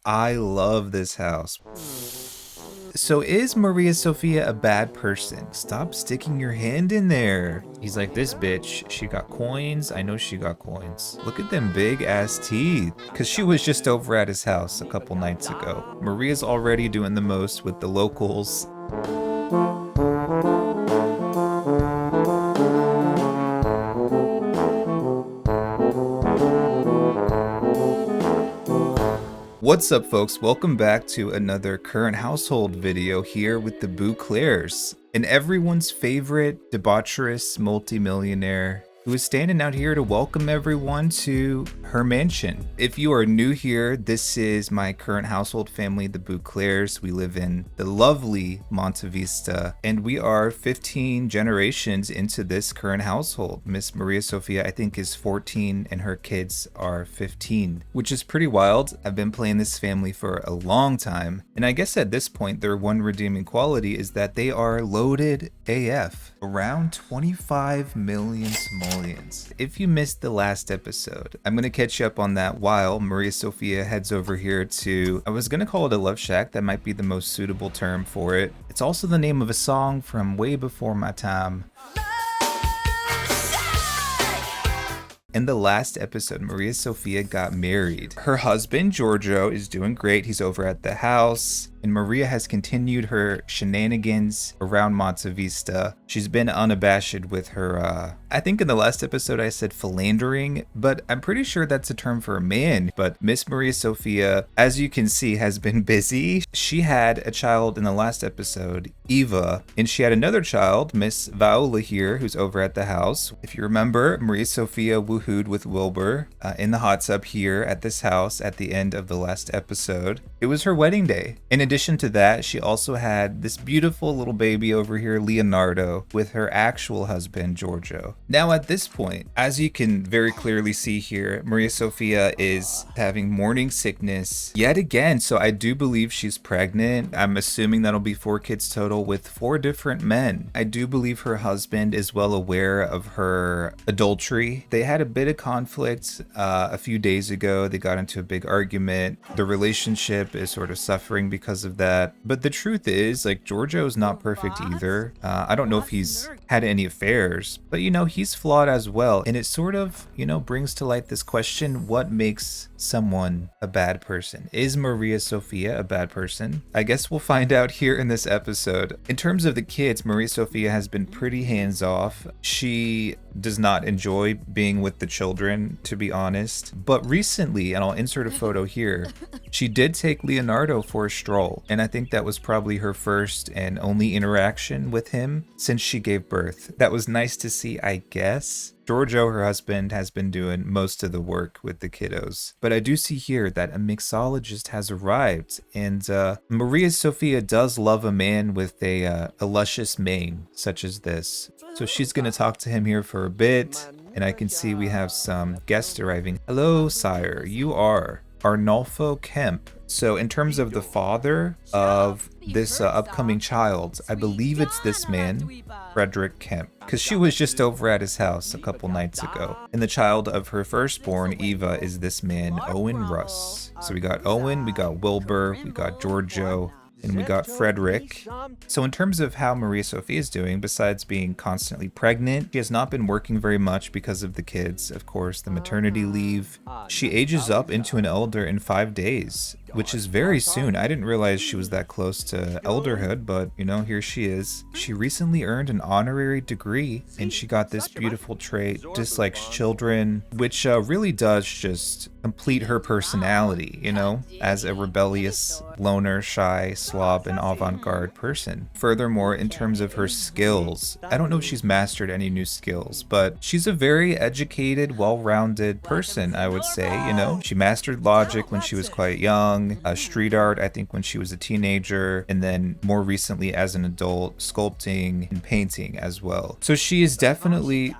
I love this house. So is Maria Sofia a bad person? Stop sticking your hand in there. He's like, this bitch, she got coins. I know she got coins. Look at them big ass teeth. Cause she was just over at his house a couple nights ago. Maria's already doing the most with the locals. What's up, folks? Welcome back to another current household video here with the Beauclairs, and everyone's favorite debaucherous multimillionaire who is standing out here to welcome everyone to her mansion. If you are new here, this is my current household family, the Beauclairs. We live in the lovely Monte Vista, and we are 15 generations into this current household. Miss Maria Sofia, I think, is 14 and her kids are 15, which is pretty wild. I've been playing this family for a long time, and I guess at this point their one redeeming quality is that they are loaded AF. Around 25 million simoleons. If you missed the last episode, I'm gonna catch you up on that while Maria Sofia heads over here to, I was gonna call it a love shack, that might be the most suitable term for it. It's also the name of a song from way before my time. In the last episode, Maria Sofia got married. Her husband, Giorgio, is doing great. He's over at the house. And Maria has continued her shenanigans around Monte Vista. She's been unabashed with her, I think in the last episode I said philandering, but I'm pretty sure that's a term for a man. But Miss Maria Sofia, as you can see, has been busy. She had a child in the last episode, Eva, and she had another child, Miss Viola here, who's over at the house. If you remember, Maria Sofia woohooed with Wilbur in the hot tub here at this house at the end of the last episode. It was her wedding day. In addition to that, she also had this beautiful little baby over here, Leonardo, with her actual husband, Giorgio. Now at this point, as you can very clearly see here, Maria Sofia is having morning sickness yet again. So I do believe she's pregnant. I'm assuming that'll be 4 kids total with 4 different men. I do believe her husband is well aware of her adultery. They had a bit of conflict a few days ago. They got into a big argument. The relationship is sort of suffering because of that. But the truth is, like, Giorgio is not perfect either. I don't know if he's had any affairs, but you know, he's flawed as well. And it sort of, you know, brings to light this question: what makes someone a bad person? Is Maria Sofia a bad person? I guess we'll find out here in this episode. In terms of the kids, Maria Sofia has been pretty hands off. She does not enjoy being with the children, to be honest. But recently, and I'll insert a photo here, she did take Leonardo for a stroll. And I think that was probably her first and only interaction with him since she gave birth. That was nice to see, I guess. Giorgio, her husband, has been doing most of the work with the kiddos. But I do see here that a mixologist has arrived, and Maria Sofia does love a man with a luscious mane, such as this. So she's gonna talk to him here for a bit, and I can see we have some guests arriving. Hello, sire. You are Arnolfo Kemp. So in terms of the father of this upcoming child, I believe it's this man, Frederick Kemp, because she was just over at his house a couple nights ago. And the child of her firstborn, Eva, is this man, Owen Russ. So we got Owen, we got Wilbur, we got Giorgio, and we got Frederick. So in terms of how Maria Sofia is doing, besides being constantly pregnant, she has not been working very much because of the kids, of course, the maternity leave. She ages up into an elder in 5 days, which is very soon. I didn't realize she was that close to elderhood, but you know, here she is. She recently earned an honorary degree, and she got this beautiful trait, dislikes children, which really does just complete her personality, you know, as a rebellious, loner, shy, slob, and avant-garde person. Furthermore, in terms of her skills, I don't know if she's mastered any new skills, but she's a very educated, well-rounded person, I would say, you know. She mastered logic when she was quite young, street art, I think, when she was a teenager, and then more recently as an adult, sculpting and painting as well. So she is definitely...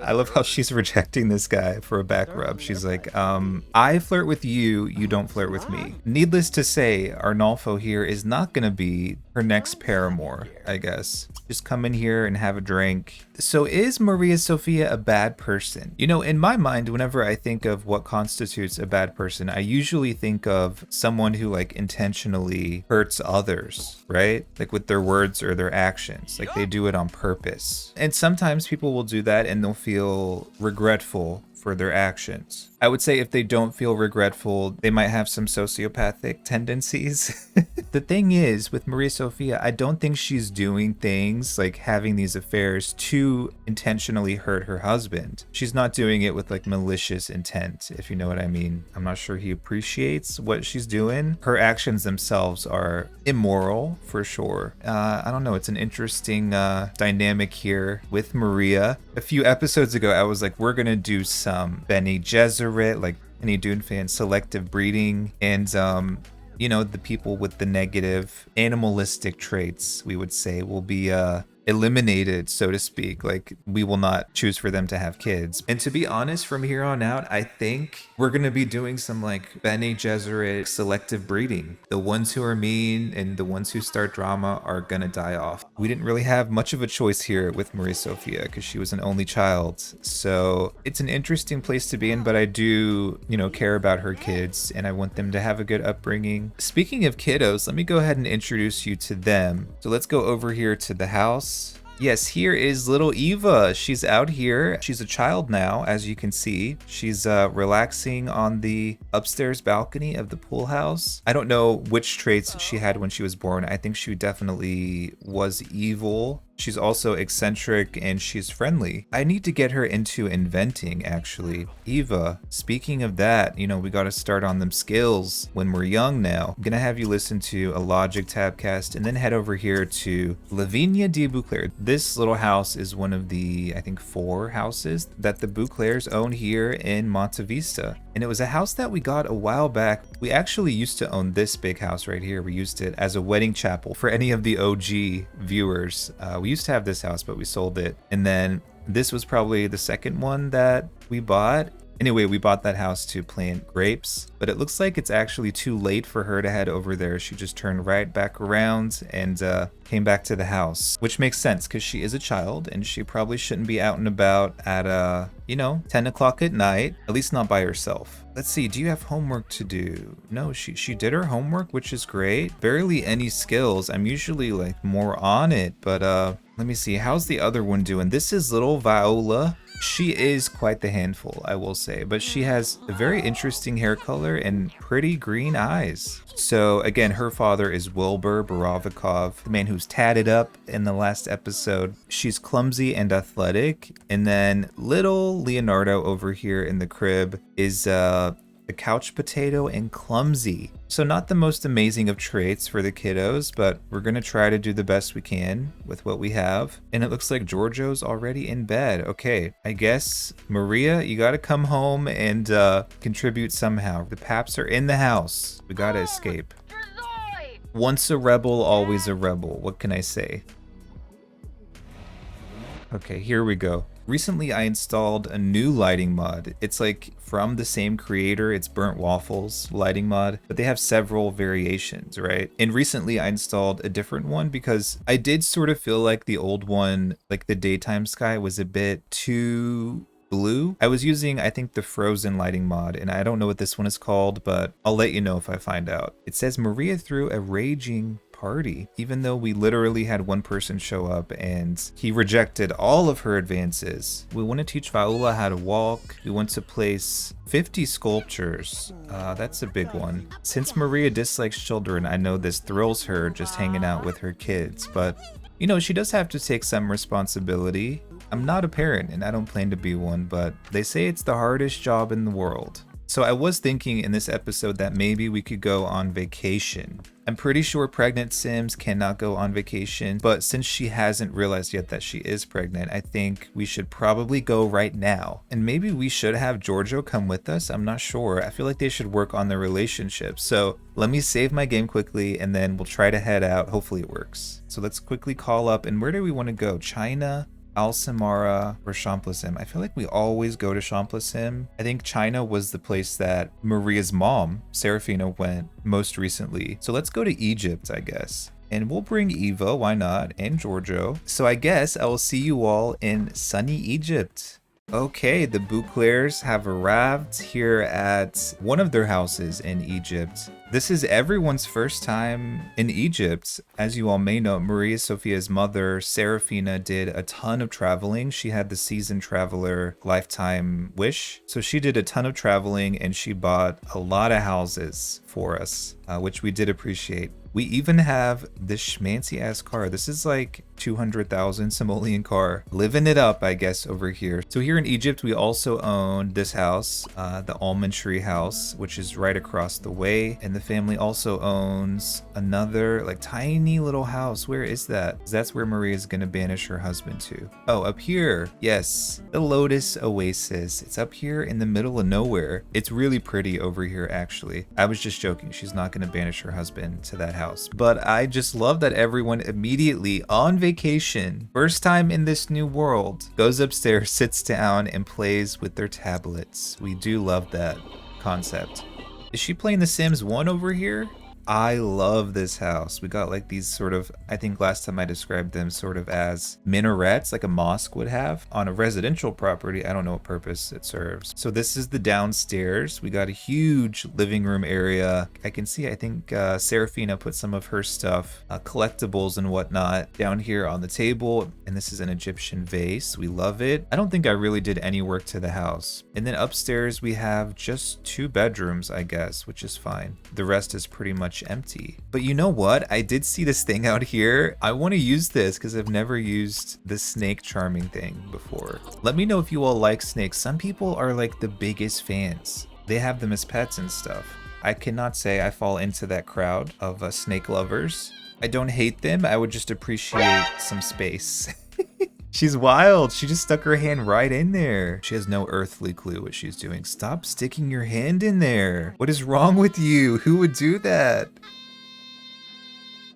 I love how she's rejecting this guy for a back rub. She's like, I flirt with you, you don't flirt with me. Needless to say, Arnolfo here is not gonna be her next paramour, I guess. Just come in here and have a drink. So is Maria Sofia a bad person? You know, in my mind, whenever I think of what constitutes a bad person, I usually think of someone who like intentionally hurts others, right? Like with their words or their actions, like they do it on purpose. And sometimes people will do that and they'll feel regretful for their actions. I would say if they don't feel regretful, they might have some sociopathic tendencies. The thing is, with Maria Sofia, I don't think she's doing things like having these affairs to intentionally hurt her husband. She's not doing it with like malicious intent, if you know what I mean. I'm not sure he appreciates what she's doing. Her actions themselves are immoral, for sure. I don't know, it's an interesting dynamic here with Maria. A few episodes ago, I was like, we're gonna do some Bene Gesserit, like any Dune fan, selective breeding, and you know, the people with the negative animalistic traits, we would say, will be eliminated, so to speak. Like, we will not choose for them to have kids. And to be honest, from here on out, I think we're going to be doing some like Bene Gesserit selective breeding. The ones who are mean and the ones who start drama are going to die off. We didn't really have much of a choice here with Maria Sofia because she was an only child. So it's an interesting place to be in, but I do, you know, care about her kids and I want them to have a good upbringing. Speaking of kiddos, let me go ahead and introduce you to them. So let's go over here to the house. Yes, here is little Eva. She's out here. She's a child now, as you can see. She's relaxing on the upstairs balcony of the pool house. I don't know which traits she had when she was born. I think she definitely was evil. She's also eccentric and she's friendly. I need to get her into inventing, actually. Eva, speaking of that, you know, we got to start on them skills when we're young now. I'm going to have you listen to a Logic Tabcast and then head over here to Lavinia de Beauclair. This little house is one of the, I think, 4 houses that the Beauclairs own here in Monte Vista. And it was a house that we got a while back. We actually used to own this big house right here. We used it as a wedding chapel for any of the OG viewers. We used to have this house, but we sold it. And then this was probably the second one that we bought. Anyway, we bought that house to plant grapes, but it looks like it's actually too late for her to head over there. She just turned right back around and came back to the house, which makes sense because she is a child and she probably shouldn't be out and about at, you know, 10 o'clock at night, at least not by herself. Let's see, do you have homework to do? No, she did her homework, which is great. Barely any skills. I'm usually like more on it, but let me see. How's the other one doing? This is little Viola. She is quite the handful, I will say, but she has a very interesting hair color and pretty green eyes. So again, her father is Wilbur Borovikov, the man who's tatted up in the last episode. She's clumsy and athletic. And then little Leonardo over here in the crib is a couch potato and clumsy. So not the most amazing of traits for the kiddos, but we're going to try to do the best we can with what we have. And it looks like Giorgio's already in bed. Okay, I guess Maria, you got to come home and contribute somehow. The Paps are in the house. We got to escape. Once a rebel, always a rebel. What can I say? Okay, here we go. Recently, I installed a new lighting mod. It's like from the same creator, it's Burnt Waffles lighting mod, but they have several variations, right? And recently I installed a different one because I did sort of feel like the old one, like the daytime sky was a bit too blue. I was using, I think, the Frozen lighting mod, and I don't know what this one is called, but I'll let you know if I find out. It says Maria threw a raging party, even though we literally had one person show up and he rejected all of her advances. We want to teach Viola how to walk. We want to place 50 sculptures. That's a big one. Since Maria dislikes children, I know this thrills her just hanging out with her kids, but you know, she does have to take some responsibility. I'm not a parent and I don't plan to be one, but they say it's the hardest job in the world. So I was thinking in this episode that maybe we could go on vacation. I'm pretty sure pregnant Sims cannot go on vacation, but since she hasn't realized yet that she is pregnant, I think we should probably go right now. And maybe we should have Giorgio come with us. I'm not sure. I feel like they should work on their relationship. So let me save my game quickly and then we'll try to head out. Hopefully it works. So let's quickly call up. And where do we want to go? China, Simhara, or Champlasim? I feel like we always go to Champlasim. I think China was the place that Maria's mom, Serafina, went most recently. So let's go to Egypt, I guess. And we'll bring Eva, why not, and Giorgio. So I guess I will see you all in sunny Egypt. Okay, the Beauclairs have arrived here at one of their houses in Egypt. This is everyone's first time in Egypt. As you all may know, Maria Sofia's mother, Serafina, did a ton of traveling. She had the season traveler lifetime wish. So she did a ton of traveling and she bought a lot of houses for us, which we did appreciate. We even have this schmancy ass car. This is like 200,000 simoleon car. Living it up, I guess, over here. So here in Egypt, we also own this house, the almond tree house, which is right across the way. And the family also owns another like tiny little house. Where is that? That's where Maria is gonna banish her husband to. Oh, up here. Yes, the Lotus Oasis. It's up here in the middle of nowhere. It's really pretty over here, actually. I was just joking. She's not gonna banish her husband to that house. But I just love that everyone immediately on vacation, first time in this new world, goes upstairs, sits down, and plays with their tablets. We do love that concept. Is she playing The Sims 1 over here? I love this house. We got like these sort of, I think last time I described them sort of as minarets, like a mosque would have on a residential property. I don't know what purpose it serves. So this is the downstairs. We got a huge living room area. I can see, I think Serafina put some of her stuff, collectibles and whatnot down here on the table. And this is an Egyptian vase. We love it. I don't think I really did any work to the house. And then upstairs we have just 2 bedrooms, I guess, which is fine. The rest is pretty much empty. But you know what? I did see this thing out here. I want to use this because I've never used the snake charming thing before. Let me know if you all like snakes. Some people are like the biggest fans. They have them as pets and stuff. I cannot say I fall into that crowd of snake lovers. I don't hate them. I would just appreciate some space. She's wild. She just stuck her hand right in there. She has no earthly clue what she's doing. Stop sticking your hand in there. What is wrong with you? Who would do that?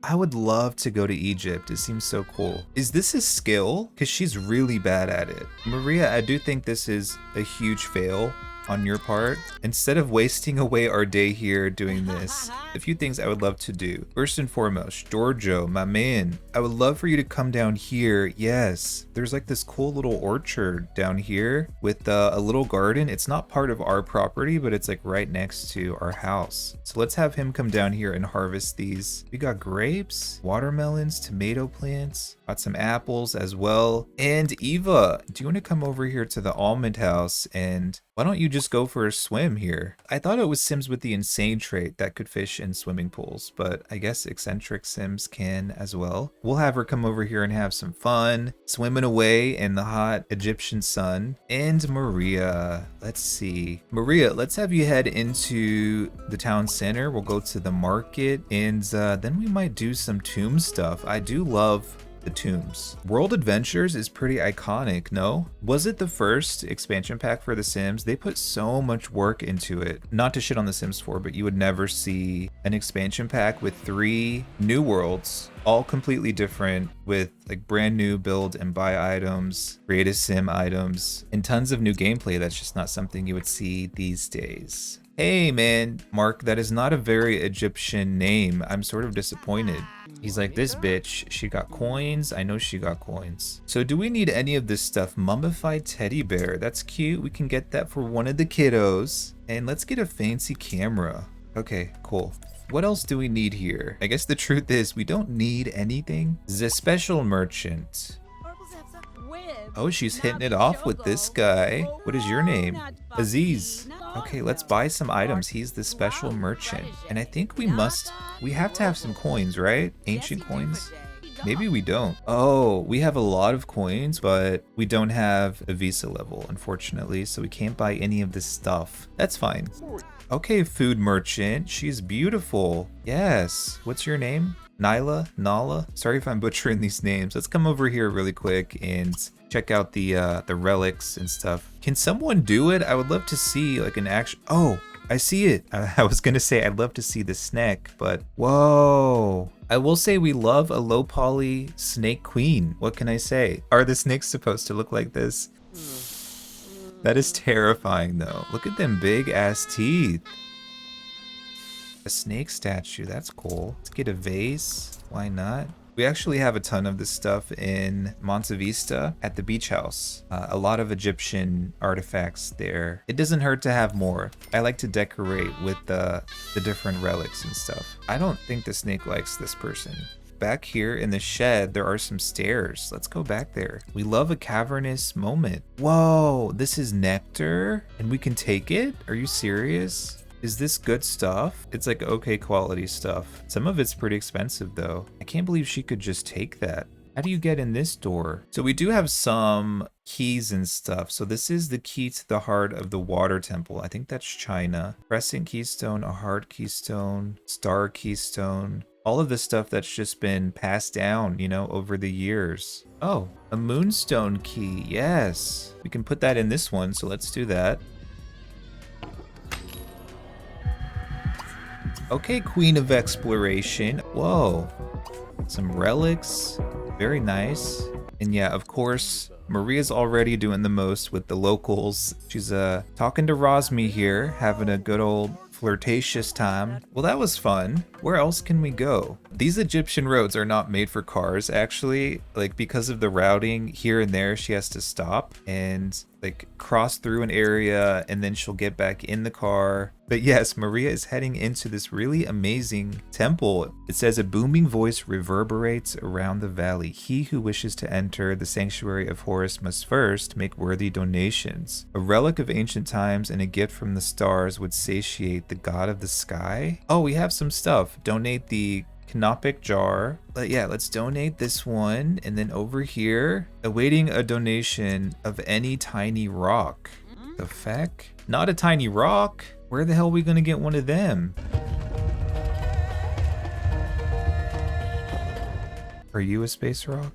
I would love to go to Egypt. It seems so cool. Is this a skill? Because she's really bad at it. Maria, I do think this is a huge fail on your part. Instead of wasting away our day here doing this, a few things I would love to do. First and foremost, Giorgio, my man, I would love for you to come down here. Yes, there's like this cool little orchard down here with a little garden. It's not part of our property, but it's like right next to our house. So let's have him come down here and harvest these. We got grapes, watermelons, tomato plants, got some apples as well. And Eva, do you want to come over here to the almond house and why don't you just go for a swim here? I thought it was Sims with the insane trait that could fish in swimming pools, but I guess eccentric Sims can as well. We'll have her come over here and have some fun, swimming away in the hot Egyptian sun. And Maria, let's see. Maria, let's have you head into the town center. We'll go to the market and then we might do some tomb stuff. I do love the tombs. World Adventures is pretty iconic, no? Was it the first expansion pack for The Sims? They put so much work into it. Not to shit on The Sims 4, but you would never see an expansion pack with 3 new worlds, all completely different, with like brand new build and buy items, create a sim items, and tons of new gameplay. That's just not something you would see these days. Hey man, Mark, that is not a very Egyptian name. I'm sort of disappointed. He's like, this bitch, she got coins. I know she got coins. So do we need any of this stuff? Mummified teddy bear, that's cute. We can get that for one of the kiddos. And let's get a fancy camera. Okay, cool. What else do we need here? I guess the truth is we don't need anything. The special merchant. Oh, she's hitting it off with this guy. What is your name? Aziz. Okay, let's buy some items. He's the special merchant. And I think we have to have some coins, right? Ancient coins? Maybe we don't. Oh, we have a lot of coins, but we don't have a visa level, unfortunately. So we can't buy any of this stuff. That's fine. Okay, food merchant. She's beautiful. Yes. What's your name? Nyla? Nala? Sorry if I'm butchering these names. Let's come over here really quick and check out the relics and stuff. Can someone do it? I would love to see like an actual... Oh, I see it. I was gonna say I'd love to see the snack, but whoa. I will say we love a low poly snake queen. What can I say? Are the snakes supposed to look like this? That is terrifying though. Look at them big ass teeth. A snake statue, that's cool. Let's get a vase, why not? We actually have a ton of this stuff in Monte Vista at the beach house. A lot of Egyptian artifacts there. It doesn't hurt to have more. I like to decorate with the different relics and stuff. I don't think the snake likes this person. Back here in the shed, there are some stairs. Let's go back there. We love a cavernous moment. Whoa, this is nectar and we can take it? Are you serious? Is this good stuff? It's like okay quality stuff. Some of it's pretty expensive though. I can't believe she could just take that. How do you get in this door? So we do have some keys and stuff. So this is the key to the heart of the water temple. I think that's China. Crescent keystone, a heart keystone, star keystone. All of this stuff that's just been passed down, you know, over the years. Oh, a moonstone key. Yes. We can put that in this one. So let's do that. Okay, Queen of Exploration. Whoa. Some relics. Very nice. And yeah, of course, Maria's already doing the most with the locals. She's talking to Rosmi here, having a good old flirtatious time. Well, that was fun. Where else can we go? These Egyptian roads are not made for cars, actually. Like, because of the routing here and there, she has to stop and like cross through an area and then she'll get back in the car. But yes, Maria is heading into this really amazing temple. It says a booming voice reverberates around the valley. He who wishes to enter the sanctuary of Horus must first make worthy donations. A relic of ancient times and a gift from the stars would satiate the god of the sky. Oh, we have some stuff. Donate the canopic jar. But yeah, let's donate this one. And then over here, awaiting a donation of any tiny rock. The feck? Not a tiny rock? Where the hell are we gonna get one of them? Are you a space rock?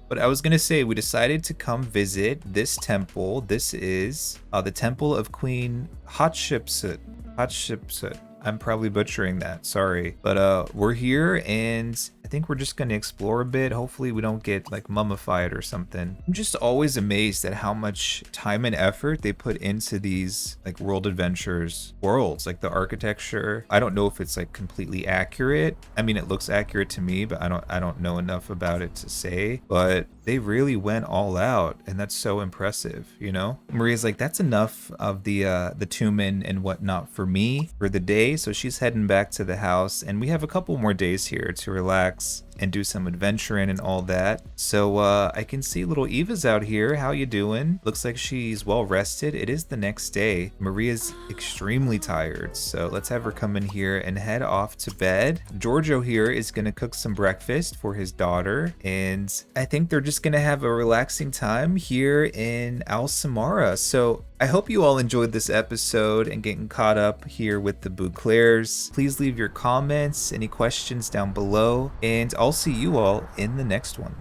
But I was gonna say, we decided to come visit this temple. This is the temple of Queen Hatshepsut. Hatshepsut. I'm probably butchering that, sorry. But we're here and I think we're just gonna explore a bit. Hopefully we don't get like mummified or something. I'm just always amazed at how much time and effort they put into these like world adventures worlds, like the architecture. I don't know if it's like completely accurate. I mean, it looks accurate to me, but I don't know enough about it to say, but they really went all out and that's so impressive, you know? Maria's like, that's enough of the tumen and whatnot for me for the day. So she's heading back to the house and we have a couple more days here to relax and do some adventuring and all that. So I can see little Eva's out here. How you doing? Looks like she's well rested. It is the next day. Maria's extremely tired, so let's have her come in here and head off to bed. Giorgio here is gonna cook some breakfast for his daughter, and I think they're just gonna have a relaxing time here in Simhara. So I hope you all enjoyed this episode and getting caught up here with the Beauclairs. Please leave your comments, any questions down below, and I'll see you all in the next one.